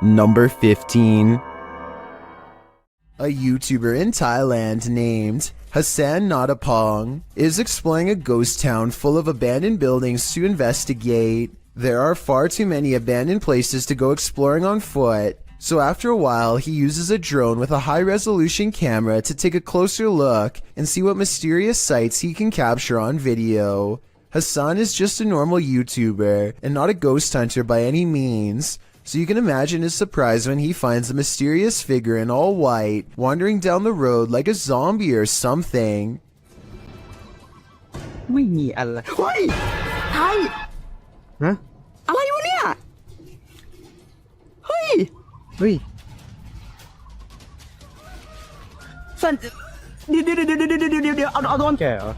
Number 15. A YouTuber in Thailand named Hassan Natapong is exploring a ghost town full of abandoned buildings to investigate. There are far too many abandoned places to go exploring on foot, so after a while he uses a drone with a high-resolution camera to take a closer look and see what mysterious sights he can capture on video. Hassan is just a normal YouTuber and not a ghost hunter by any means, so you can imagine his surprise when he finds a mysterious figure in all white wandering down the road like a zombie or something. ไม่มีอะไรเฮ้ยไทยฮะอะไรวะเนี่ยเฮ้ยสันเดี๋ยวเอาโดนแกเหรอ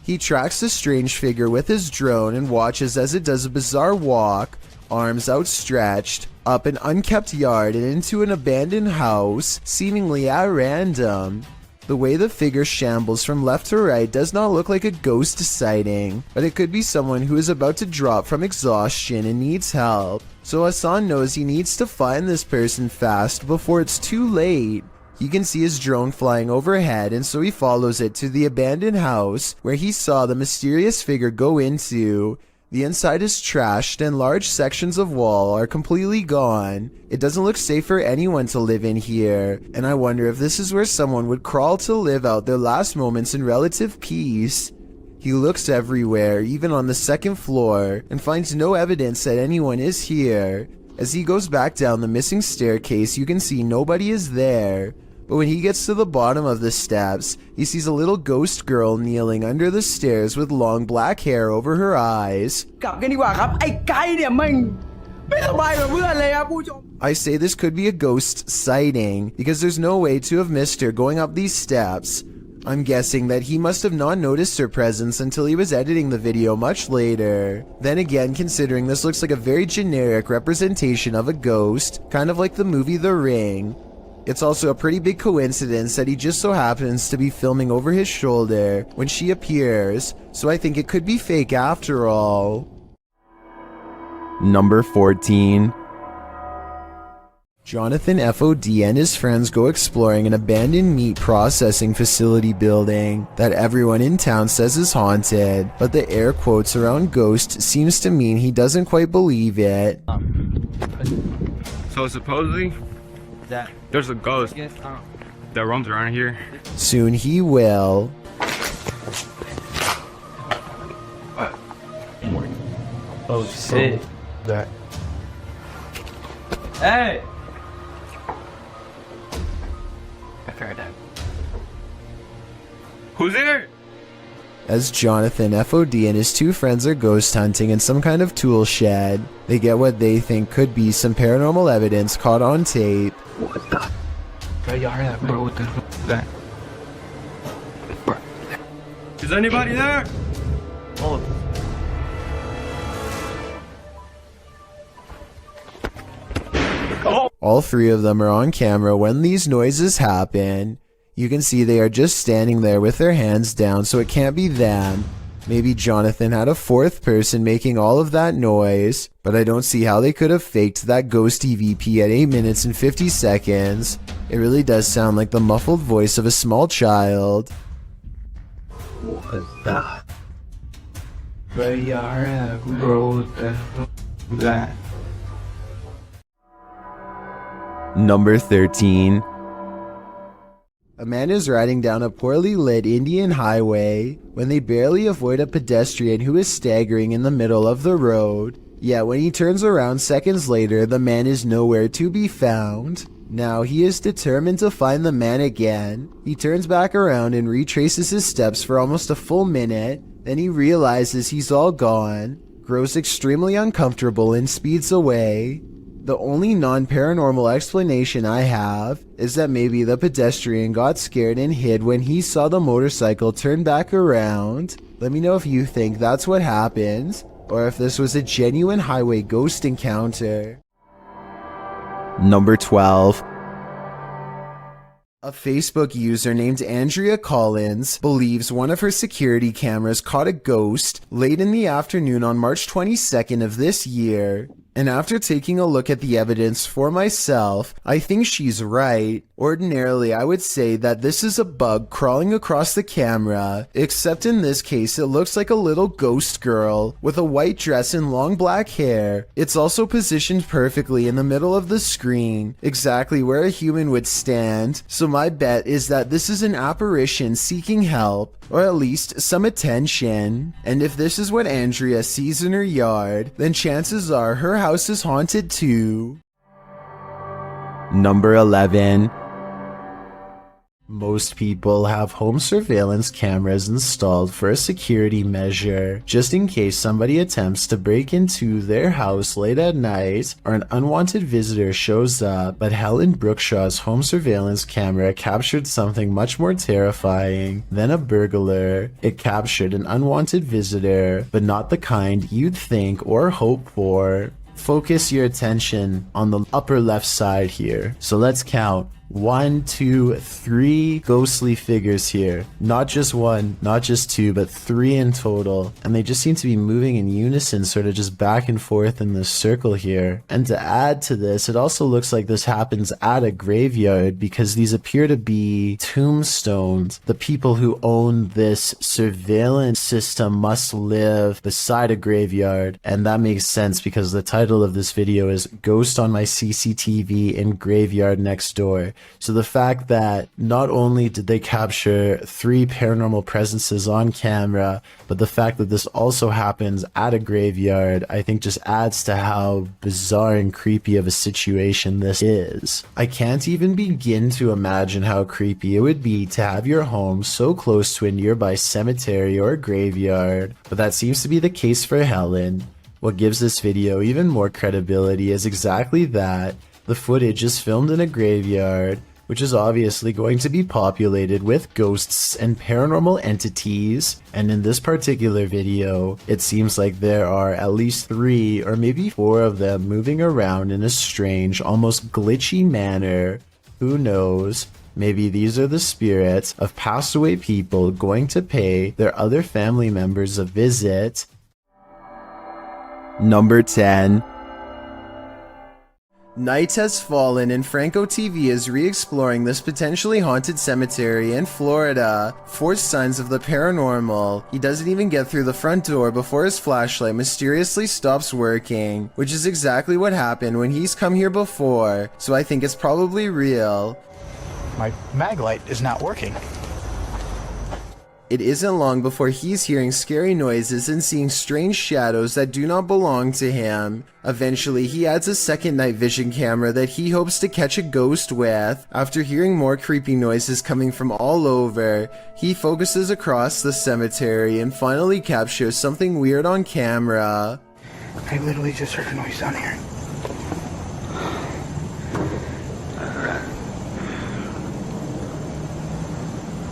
He tracks the strange figure with his drone and watches as it does a bizarre walk, arms outstretched, up an unkept yard and into an abandoned house, seemingly at random. The way the figure shambles from left to right does not look like a ghost sighting, but it could be someone who is about to drop from exhaustion and needs help. So Hassan knows he needs to find this person fast before it's too late. You can see his drone flying overhead, and so he follows it to the abandoned house where he saw the mysterious figure go into. The inside is trashed and large sections of wall are completely gone. It doesn't look safe for anyone to live in here, and I wonder if this is where someone would crawl to live out their last moments in relative peace. He looks everywhere, even on the second floor, and finds no evidence that anyone is here. As he goes back down the missing staircase, you can see nobody is there. But when he gets to the bottom of the steps, he sees a little ghost girl kneeling under the stairs with long black hair over her eyes. กลับกันดีกว่าครับไอ้ไก่เนี่ยมันไม่สบายกับเพื่อนเลยครับผู้ชม I say this could be a ghost sighting because there's no way to have missed her going up these steps. I'm guessing that he must have not noticed her presence until he was editing the video much later. Then again, considering this looks like a very generic representation of a ghost, kind of like the movie The Ring, it's also a pretty big coincidence that he just so happens to be filming over his shoulder when she appears, so I think it could be fake after all. Number 14. Jonathan FOD and his friends go exploring an abandoned meat processing facility building that everyone in town says is haunted, but the air quotes around ghost seems to mean he doesn't quite believe it. So supposedly, there's a ghost that roams around here. Soon he will. Oh shit. That. Hey! I've heard that. Who's there? As Jonathan FOD and his two friends are ghost hunting in some kind of tool shed, they get what they think could be some paranormal evidence caught on tape. What the? Bro, what the that? Is anybody there? Oh. All three of them are on camera when these noises happen. You can see they are just standing there with their hands down, so it can't be them. Maybe Jonathan had a fourth person making all of that noise, but I don't see how they could have faked that ghost EVP at 8 minutes and 50 seconds. It really does sound like the muffled voice of a small child. What the? Bro, that. Number 13. A man is riding down a poorly lit Indian highway when they barely avoid a pedestrian who is staggering in the middle of the road. Yet when he turns around seconds later, the man is nowhere to be found. Now he is determined to find the man again. He turns back around and retraces his steps for almost a full minute. Then he realizes he's all gone, grows extremely uncomfortable and speeds away. The only non-paranormal explanation I have is that maybe the pedestrian got scared and hid when he saw the motorcycle turn back around. Let me know if you think that's what happened, or if this was a genuine highway ghost encounter. Number 12. A Facebook user named Andrea Collins believes one of her security cameras caught a ghost late in the afternoon on March 22nd of this year. And after taking a look at the evidence for myself, I think she's right. Ordinarily, I would say that this is a bug crawling across the camera, except in this case, it looks like a little ghost girl with a white dress and long black hair. It's also positioned perfectly in the middle of the screen, exactly where a human would stand. So my bet is that this is an apparition seeking help, or at least some attention. And if this is what Andrea sees in her yard, then chances are her house is haunted too. Number 11. Most people have home surveillance cameras installed for a security measure, just in case somebody attempts to break into their house late at night or an unwanted visitor shows up. But Helen Brookshaw's home surveillance camera captured something much more terrifying than a burglar. It captured an unwanted visitor, but not the kind you'd think or hope for. Focus your attention on the upper left side here. So let's count. 1, 2, 3 ghostly figures here. Not just one, not just two, but 3 in total. And they just seem to be moving in unison, sort of just back and forth in this circle here. And to add to this, it also looks like this happens at a graveyard because these appear to be tombstones. The people who own this surveillance system must live beside a graveyard. And that makes sense because the title of this video is Ghost on My CCTV in Graveyard Next Door. So the fact that not only did they capture 3 paranormal presences on camera, but the fact that this also happens at a graveyard, I think just adds to how bizarre and creepy of a situation this is. I can't even begin to imagine how creepy it would be to have your home so close to a nearby cemetery or graveyard, but that seems to be the case for Helen. What gives this video even more credibility is exactly that. The footage is filmed in a graveyard, which is obviously going to be populated with ghosts and paranormal entities. And in this particular video, it seems like there are at least 3 or maybe 4 of them moving around in a strange, almost glitchy manner. Who knows? Maybe these are the spirits of passed away people going to pay their other family members a visit. Number 10. Night has fallen and Franco TV is re-exploring this potentially haunted cemetery in Florida for signs of the paranormal. He doesn't even get through the front door before his flashlight mysteriously stops working, which is exactly what happened when he's come here before, so I think it's probably real. My mag light is not working. It isn't long before he's hearing scary noises and seeing strange shadows that do not belong to him. Eventually, he adds a second night vision camera that he hopes to catch a ghost with. After hearing more creepy noises coming from all over, he focuses across the cemetery and finally captures something weird on camera. I literally just heard a noise down here.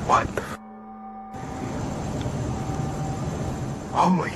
What? Holy.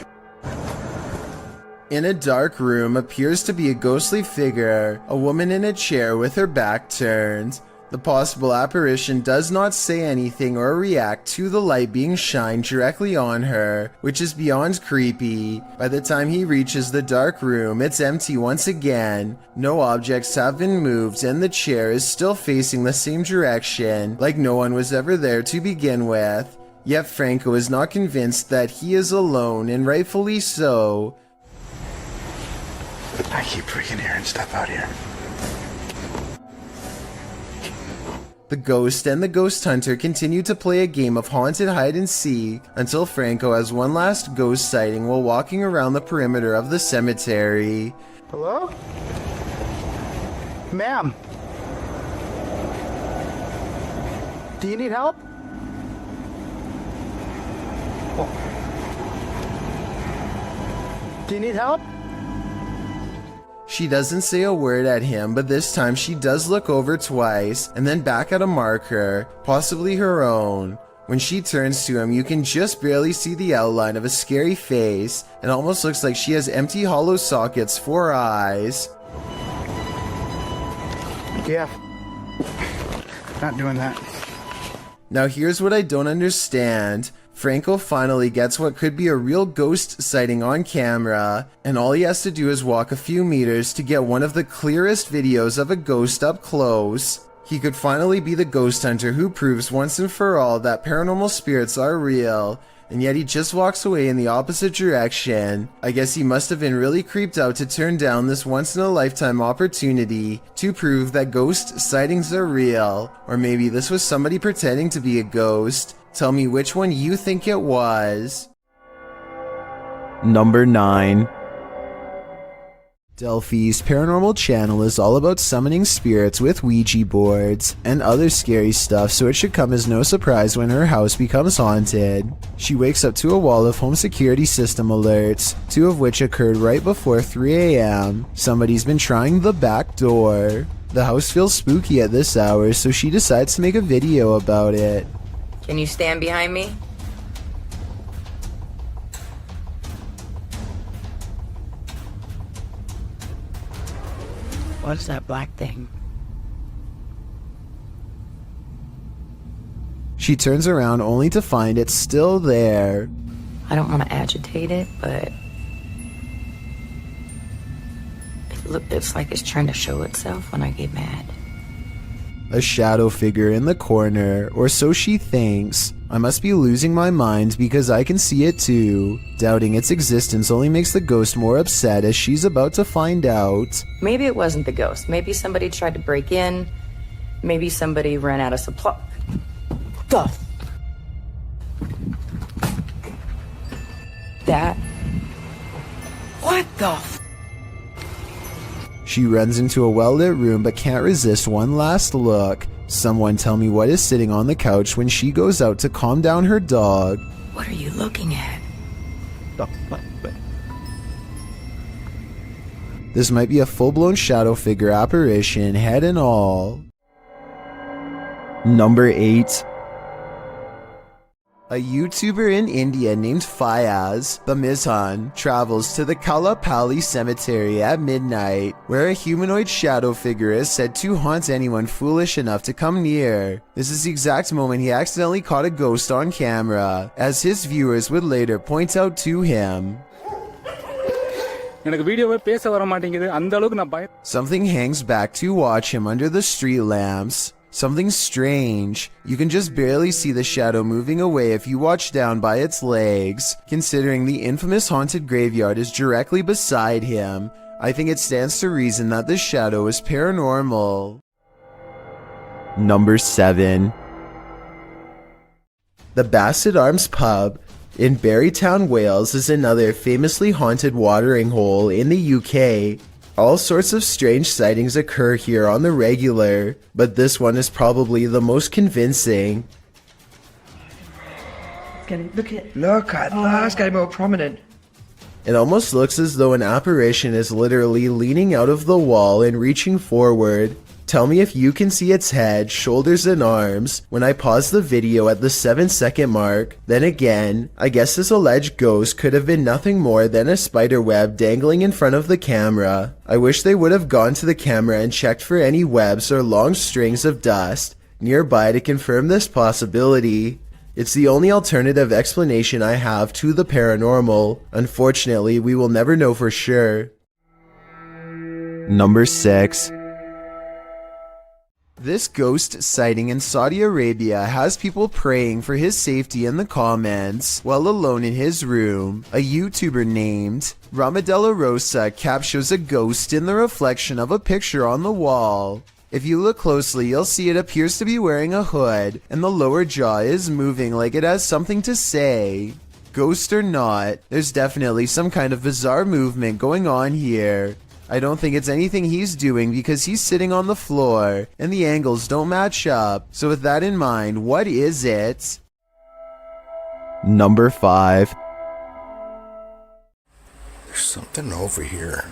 In a dark room appears to be a ghostly figure, a woman in a chair with her back turned. The possible apparition does not say anything or react to the light being shined directly on her, which is beyond creepy. By the time he reaches the dark room, it's empty once again. No objects have been moved and the chair is still facing the same direction, like no one was ever there to begin with. Yet Franco is not convinced that he is alone, and rightfully so. I keep freaking hearing stuff out here. The ghost and the ghost hunter continue to play a game of haunted hide-and-seek until Franco has one last ghost sighting while walking around the perimeter of the cemetery. Hello? Ma'am? Do you need help? Do you need help? She doesn't say a word at him, but this time she does look over twice and then back at a marker, possibly her own. When she turns to him, you can just barely see the outline of a scary face. It almost looks like she has empty hollow sockets for eyes. Yeah. Not doing that. Now here's what I don't understand. Franco finally gets what could be a real ghost sighting on camera, and all he has to do is walk a few meters to get one of the clearest videos of a ghost up close. He could finally be the ghost hunter who proves once and for all that paranormal spirits are real, and yet he just walks away in the opposite direction. I guess he must have been really creeped out to turn down this once-in-a-lifetime opportunity to prove that ghost sightings are real. Or maybe this was somebody pretending to be a ghost. Tell me which one you think it was. Number 9. Delphi's paranormal channel is all about summoning spirits with Ouija boards and other scary stuff, so it should come as no surprise when her house becomes haunted. She wakes up to a wall of home security system alerts, 2 of which occurred right before 3 a.m. Somebody's been trying the back door. The house feels spooky at this hour, so she decides to make a video about it. Can you stand behind me? What's that black thing? She turns around only to find it's still there. I don't want to agitate it, but it's like it's trying to show itself when I get mad. A shadow figure in the corner, or so she thinks. I must be losing my mind because I can see it too. Doubting its existence only makes the ghost more upset, as she's about to find out. Maybe it wasn't the ghost. Maybe somebody tried to break in. Maybe somebody ran out of supply. That? What the She runs into a well-lit room but can't resist one last look. Someone tell me what is sitting on the couch when she goes out to calm down her dog. What are you looking at? This might be a full-blown shadow figure apparition, head and all. Number 8. A YouTuber in India named Fayaz, the Mizhan, travels to the Kalapalli cemetery at midnight, where a humanoid shadow figure is said to haunt anyone foolish enough to come near. This is the exact moment he accidentally caught a ghost on camera, as his viewers would later point out to him. Something hangs back to watch him under the street lamps. Something strange. You can just barely see the shadow moving away if you watch down by its legs. Considering the infamous haunted graveyard is directly beside him, I think it stands to reason that this shadow is paranormal. Number 7. The Basset Arms Pub in Barrytown, Wales is another famously haunted watering hole in the UK. All sorts of strange sightings occur here on the regular, but this one is probably the most convincing. Look at that, it's getting more prominent. It almost looks as though an apparition is literally leaning out of the wall and reaching forward. Tell me if you can see its head, shoulders, and arms when I pause the video at the 7-second mark. Then again, I guess this alleged ghost could have been nothing more than a spider web dangling in front of the camera. I wish they would have gone to the camera and checked for any webs or long strings of dust nearby to confirm this possibility. It's the only alternative explanation I have to the paranormal. Unfortunately, we will never know for sure. Number 6. This ghost sighting in Saudi Arabia has people praying for his safety in the comments while alone in his room. A YouTuber named Ramadella Rosa captures a ghost in the reflection of a picture on the wall. If you look closely, you'll see it appears to be wearing a hood, and the lower jaw is moving like it has something to say. Ghost or not, there's definitely some kind of bizarre movement going on here. I don't think it's anything he's doing because he's sitting on the floor and the angles don't match up. So with that in mind, what is it? Number 5. There's something over here.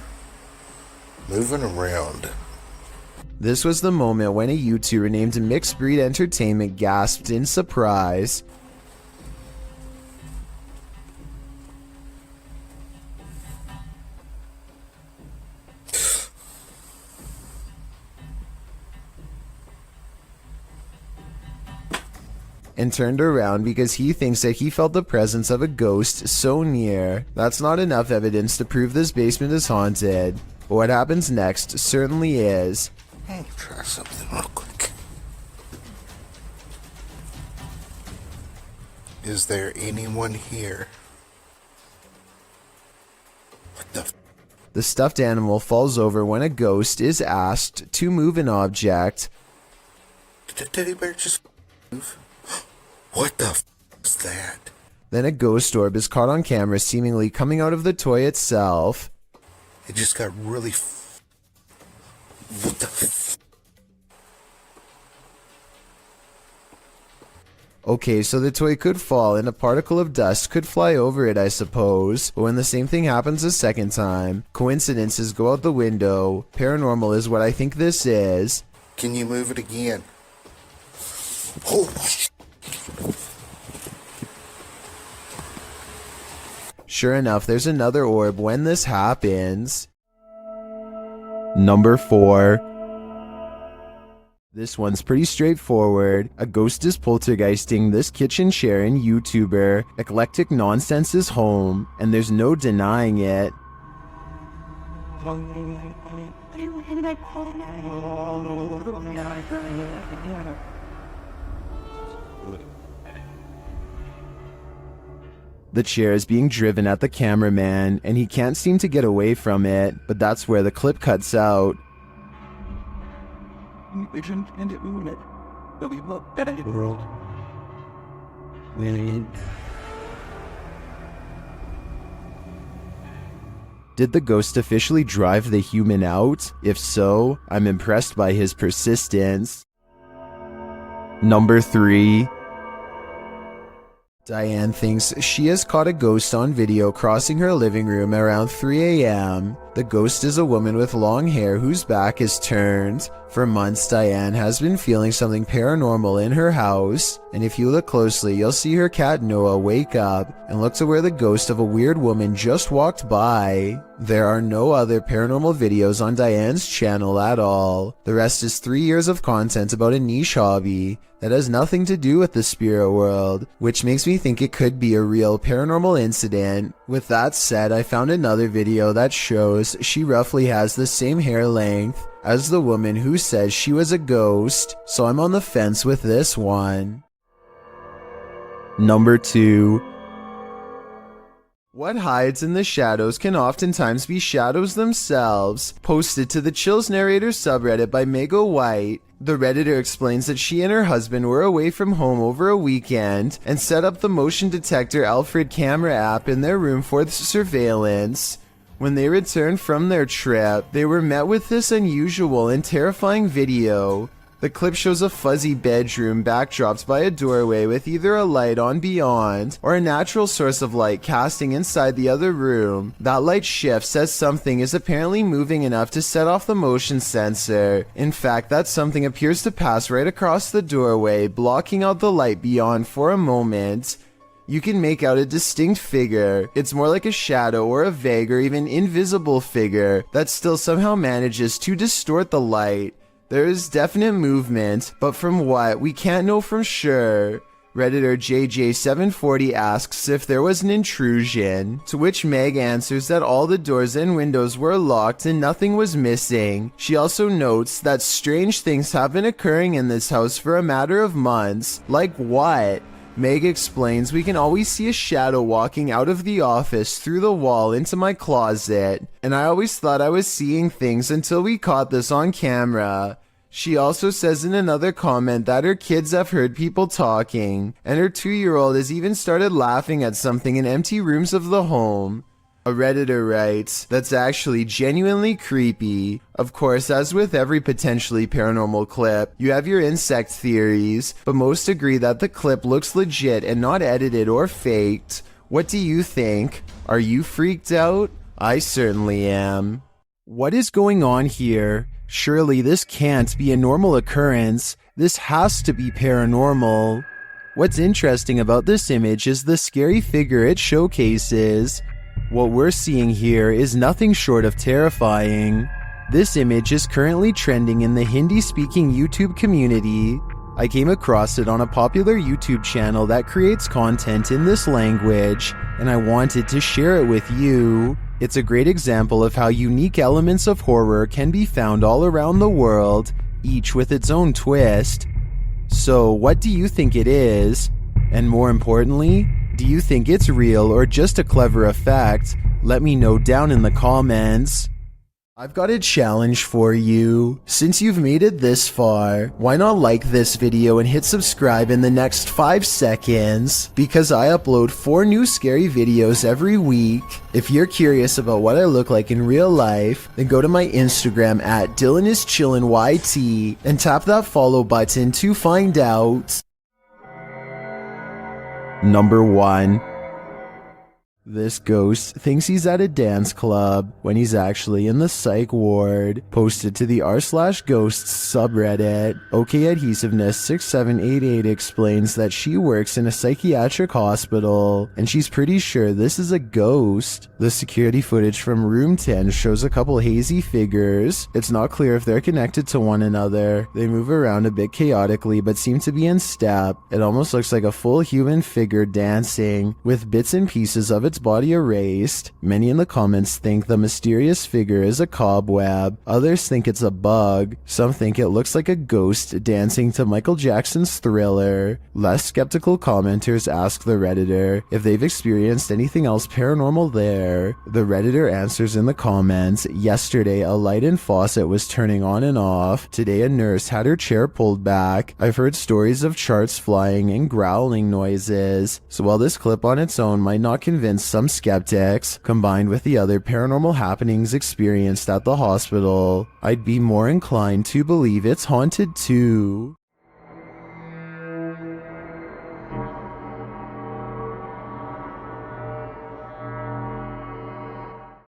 Moving around. This was the moment when a YouTuber named Mixed Breed Entertainment gasped in surprise. and turned around because he thinks that he felt the presence of a ghost so near. That's not enough evidence to prove this basement is haunted, but what happens next certainly is. I'll try something real quick. Is there anyone here? What the The stuffed animal falls over when a ghost is asked to move an object. Did the teddy bear just move? What the is that? Then a ghost orb is caught on camera seemingly coming out of the toy itself. It just got really what the Okay, so the toy could fall and a particle of dust could fly over it, I suppose. But when the same thing happens a second time, coincidences go out the window. Paranormal is what I think this is. Can you move it again? Oh, Sure enough, there's another orb when this happens. Number 4. This one's pretty straightforward. A ghost is poltergeisting this kitchen chair in YouTuber Eclectic Nonsense's home, and there's no denying it. The chair is being driven at the cameraman, and he can't seem to get away from it, but that's where the clip cuts out. Did the ghost officially drive the human out? If so, I'm impressed by his persistence. Number 3. Diane thinks she has caught a ghost on video crossing her living room around 3 a.m. The ghost is a woman with long hair whose back is turned. For months, Diane has been feeling something paranormal in her house, and if you look closely, you'll see her cat Noah wake up and look to where the ghost of a weird woman just walked by. There are no other paranormal videos on Diane's channel at all. The rest is 3 years of content about a niche hobby that has nothing to do with the spirit world, which makes me think it could be a real paranormal incident. With that said, I found another video that shows she roughly has the same hair length as the woman who says she was a ghost, so I'm on the fence with this one. Number 2. What hides in the shadows can oftentimes be shadows themselves. Posted to the Chills Narrator subreddit by Mego White, the Redditor explains that she and her husband were away from home over a weekend and set up the motion detector Alfred camera app in their room for surveillance. When they returned from their trip, they were met with this unusual and terrifying video. The clip shows a fuzzy bedroom backdropped by a doorway with either a light on beyond or a natural source of light casting inside the other room. That light shifts as something is apparently moving enough to set off the motion sensor. In fact, that something appears to pass right across the doorway, blocking out the light beyond for a moment. You can make out a distinct figure. It's more like a shadow or a vague or even invisible figure that still somehow manages to distort the light. There is definite movement, but from what, we can't know for sure. Redditor JJ740 asks if there was an intrusion, to which Meg answers that all the doors and windows were locked and nothing was missing. She also notes that strange things have been occurring in this house for a matter of months. Like what? Meg explains we can always see a shadow walking out of the office through the wall into my closet, and I always thought I was seeing things until we caught this on camera. She also says in another comment that her kids have heard people talking, and her 2-year-old has even started laughing at something in empty rooms of the home. A Redditor writes, "That's actually genuinely creepy." Of course, as with every potentially paranormal clip, you have your insect theories, but most agree that the clip looks legit and not edited or faked. What do you think? Are you freaked out? I certainly am. What is going on here? Surely this can't be a normal occurrence. This has to be paranormal. What's interesting about this image is the scary figure it showcases. What we're seeing here is nothing short of terrifying. This image is currently trending in the Hindi-speaking YouTube community. I came across it on a popular YouTube channel that creates content in this language, and I wanted to share it with you. It's a great example of how unique elements of horror can be found all around the world, each with its own twist. So, what do you think it is? And more importantly, do you think it's real or just a clever effect? Let me know down in the comments. I've got a challenge for you. Since you've made it this far, why not like this video and hit subscribe in the next 5 seconds? Because I upload 4 new scary videos every week. If you're curious about what I look like in real life, then go to my Instagram at DylanIsChillinYT and tap that follow button to find out. Number 1. This ghost thinks he's at a dance club when he's actually in the psych ward. Posted to the r/ghosts subreddit. OK Adhesiveness 6788 explains that she works in a psychiatric hospital and she's pretty sure this is a ghost. The security footage from room 10 shows a couple hazy figures. It's not clear if they're connected to one another. They move around a bit chaotically but seem to be in step. It almost looks like a full human figure dancing with bits and pieces of its body erased. Many in the comments think the mysterious figure is a cobweb. Others think it's a bug. Some think it looks like a ghost dancing to Michael Jackson's Thriller. Less skeptical commenters ask the Redditor if they've experienced anything else paranormal there. The Redditor answers in the comments, yesterday a light and faucet was turning on and off. Today a nurse had her chair pulled back. I've heard stories of charts flying and growling noises. So while this clip on its own might not convince some skeptics, combined with the other paranormal happenings experienced at the hospital, I'd be more inclined to believe it's haunted too.